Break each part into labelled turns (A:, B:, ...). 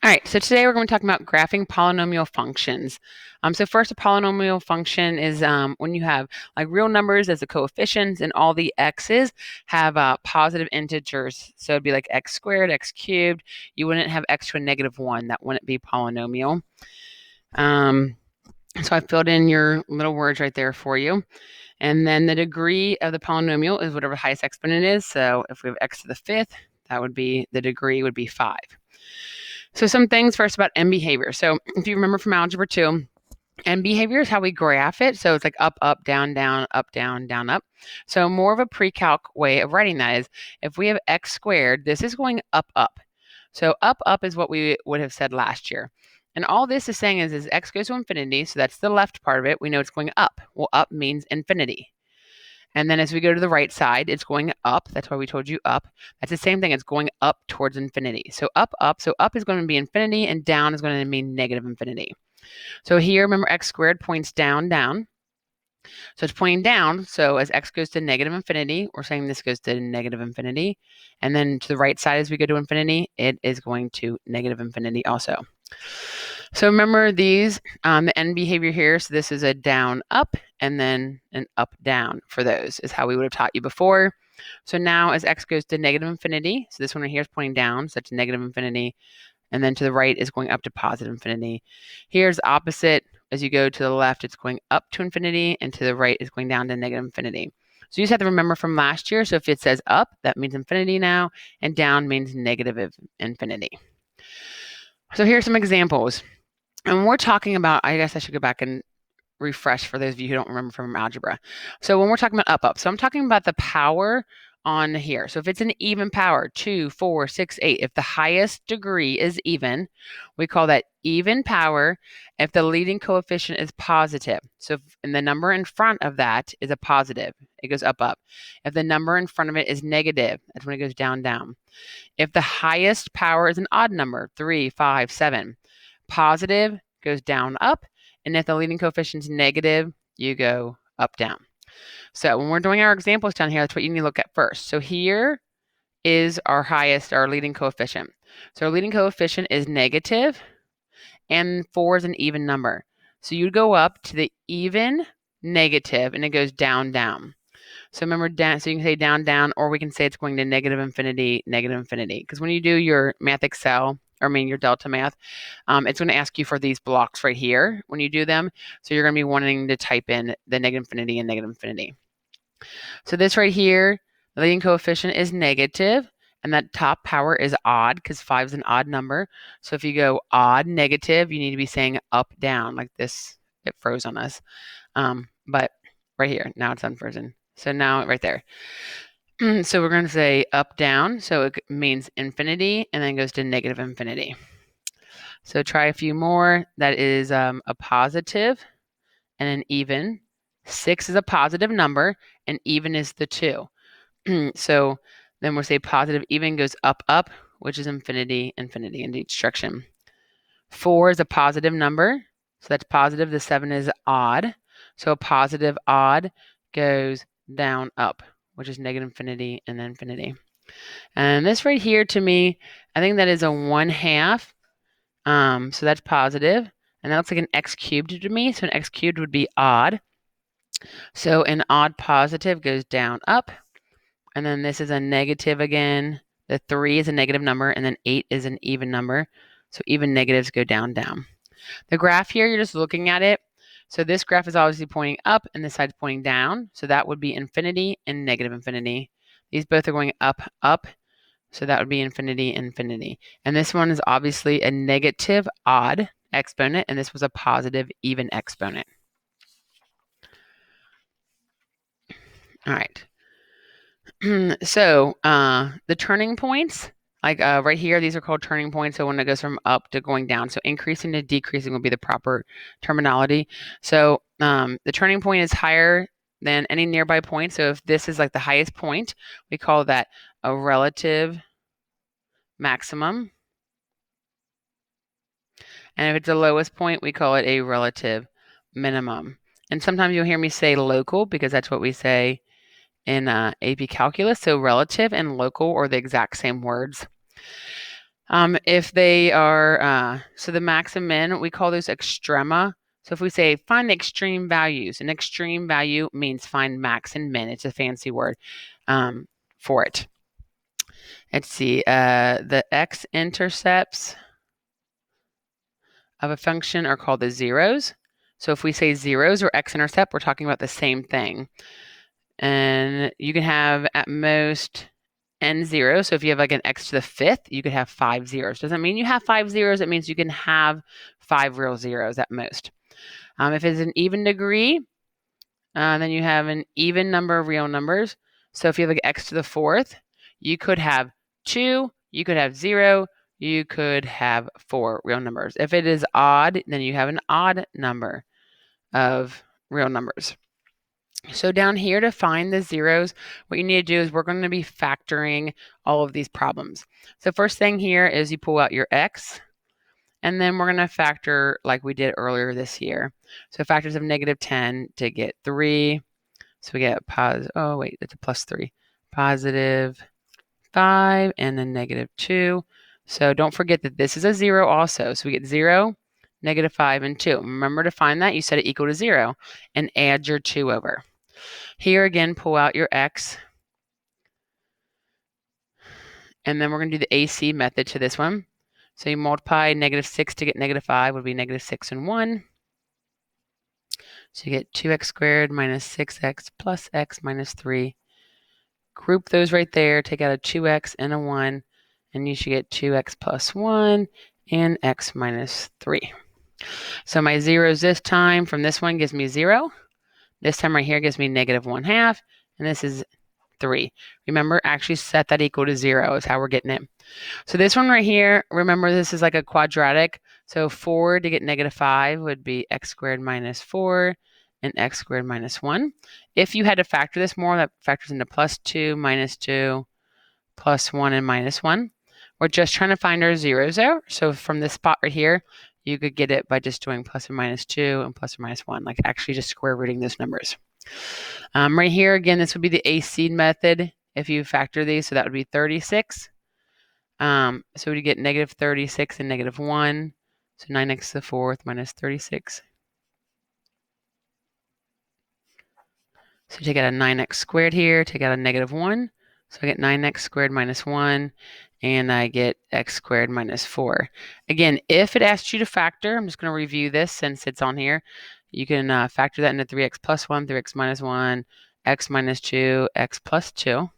A: All right, so today we're going to talk about graphing polynomial functions. So first, a polynomial function is when you have like real numbers as the coefficients, and all the x's have positive integers. So it'd be like x squared, x cubed. You wouldn't have x to a -1. That wouldn't be polynomial. So I filled in your little words right there for you. And then the degree of the polynomial is whatever the highest exponent is. So if we have x to the 5th, that would be, the degree would be 5. So some things first about end behavior. So if you remember from Algebra 2, end behavior is how we graph it. So it's like up, up, down, down, up, down, down, up. So more of a pre-calc way of writing that is if we have x squared, this is going up, up. So up, up is what we would have said last year. And all this is saying is x goes to infinity, so that's the left part of it. We know it's going up. Well, up means infinity. And then as we go to the right side, it's going up. That's why we told you up. That's the same thing. It's going up towards infinity. So up, up. So up is going to be infinity, and down is going to mean negative infinity. So here, remember, x squared points down, down. So it's pointing down. So as x goes to negative infinity, we're saying this goes to negative infinity. And then to the right side as we go to infinity, it is going to negative infinity also. So remember these, the end behavior here. So this is a down, up, and then an up, down for those is how we would have taught you before. So now as x goes to negative infinity, so this one right here is pointing down, so that's negative infinity. And then to the right is going up to positive infinity. Here's opposite. As you go to the left, it's going up to infinity, and to the right is going down to negative infinity. So you just have to remember from last year. So if it says up, that means infinity now, and down means negative infinity. So here's some examples. And we're talking about, I guess I should go back and refresh for those of you who don't remember from algebra. So when we're talking about up, up, so I'm talking about the power on here. So if it's an even power, 2, 4, 6, 8, if the highest degree is even, we call that even power if the leading coefficient is positive. So if, and the number in front of that is a positive, it goes up, up. If the number in front of it is negative, that's when it goes down, down. If the highest power is an odd number, 3, 5, 7, positive goes down, up. And if the leading coefficient is negative, you go up, down. So when we're doing our examples down here, that's what you need to look at first. So here is our highest, our leading coefficient. So our leading coefficient is negative, and 4 is an even number. So you'd go up to the even, negative, and it goes down, down. So remember, down, so you can say down, down, or we can say it's going to negative infinity, negative infinity. Because when you do your Math Excel, your Delta Math, it's going to ask you for these blocks right here when you do them. So you're going to be wanting to type in the negative infinity and negative infinity. So this right here, the leading coefficient is negative, and that top power is odd because 5 is an odd number. So if you go odd, negative, you need to be saying up, down like this. It froze on us. But right here, now it's unfrozen. So now right there. So we're going to say up, down. So it means infinity and then goes to negative infinity. So try a few more. That is a positive and an even. 6 is a positive number and even is the 2. So then we'll say positive even goes up, up, which is infinity, infinity in each direction. 4 is a positive number. So that's positive. The 7 is odd. So a positive odd goes down, up, which is negative infinity and infinity. And this right here to me, I think that is a 1/2. So that's positive. And that looks like an x cubed to me. So an x cubed would be odd. So an odd positive goes down, up. And then this is a negative again. The 3 is a negative number, and then 8 is an even number. So even negatives go down, down. The graph here, you're just looking at it. So this graph is obviously pointing up, and this side's pointing down. So that would be infinity and negative infinity. These both are going up, up. So that would be infinity, infinity. And this one is obviously a negative odd exponent, and this was a positive even exponent. All right. So the turning points, like right here, these are called turning points. So when it goes from up to going down, so increasing to decreasing would be the proper terminology. So the turning point is higher than any nearby point. So if this is like the highest point, we call that a relative maximum. And if it's the lowest point, we call it a relative minimum. And sometimes you'll hear me say local because that's what we say in AP Calculus. So relative and local are the exact same words. If they are, so the max and min, we call those extrema. So if we say find the extreme values, an extreme value means find max and min. It's a fancy word for it. Let's see, the x-intercepts of a function are called the zeros. So if we say zeros or x-intercept, we're talking about the same thing. And you can have at most n zeros. So if you have like an x to the fifth, you could have 5 zeros. Doesn't mean you have 5 zeros. It means you can have 5 real zeros at most. If it's an even degree, then you have an even number of real numbers. So if you have like x to the fourth, you could have 2, you could have 0, you could have 4 real numbers. If it is odd, then you have an odd number of real numbers. So down here to find the zeros, what you need to do is we're going to be factoring all of these problems. So first thing here is you pull out your x, and then we're going to factor like we did earlier this year. So factors of -10 to get 3. So we get oh wait, it's a +3. +5 and then -2. So don't forget that this is a 0 also. So we get 0, -5, and 2. Remember to find that. You set it equal to 0 and add your 2 over. Here again, pull out your x. And then we're going to do the AC method to this one. So you multiply -6 to get -5 would be -6 and 1. So you get 2x squared minus 6x plus x minus 3. Group those right there, take out a 2x and a 1, and you should get 2x plus 1 and x minus 3. So my zeros this time from this one gives me 0. This time right here gives me -1/2, and this is 3. Remember, actually set that equal to 0 is how we're getting it. So this one right here, remember this is like a quadratic. So 4 to get -5 would be x squared minus 4 and x squared minus 1. If you had to factor this more, that factors into +2, -2, +1, and -1. We're just trying to find our zeros there. So from this spot right here, you could get it by just doing +or -2 and +or -1, like actually just square rooting those numbers. Right here, again, this would be the AC method if you factor these. So that would be 36. So we get -36 and -1. So 9x to the fourth minus 36. So take out a 9x squared here, take out a -1. So I get 9x squared minus 1, and I get x squared minus 4. Again, if it asks you to factor, I'm just going to review this since it's on here. You can factor that into 3x plus 1, 3x minus 1, x minus 2, x plus 2.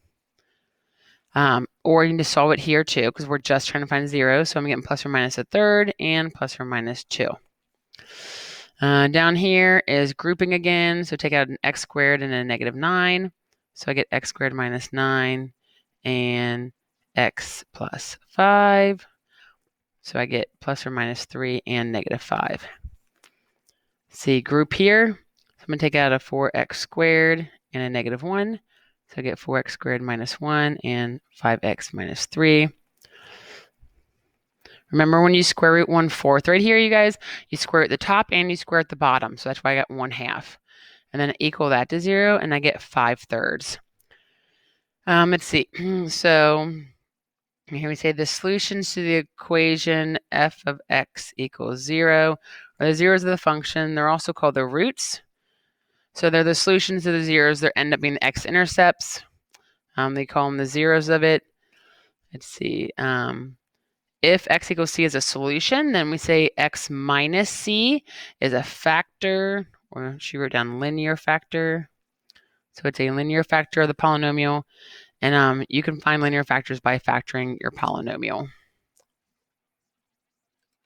A: Or you can just solve it here too, because we're just trying to find zeros. So I'm getting +or-1/3 and +or-2. Down here is grouping again. So take out an x squared and a -9. So I get x squared minus 9 and x plus 5. So I get +or-3 and -5. See, group here. So I'm going to take out a 4x squared and a -1. So I get 4x squared minus 1 and 5x minus 3. Remember when you square root 1/4 right here, you guys, you square at the top and you square at the bottom. So that's why I got 1/2. And then equal that to 0, and I get 5/3. Let's see. So here we say the solutions to the equation f of x equals 0 are the zeros of the function. They're also called the roots. So they're the solutions to the zeros. They end up being the x-intercepts. They call them the zeros of it. Let's see. If x equals c is a solution, then we say x minus c is a factor, or she wrote down linear factor. So it's a linear factor of the polynomial. And you can find linear factors by factoring your polynomial.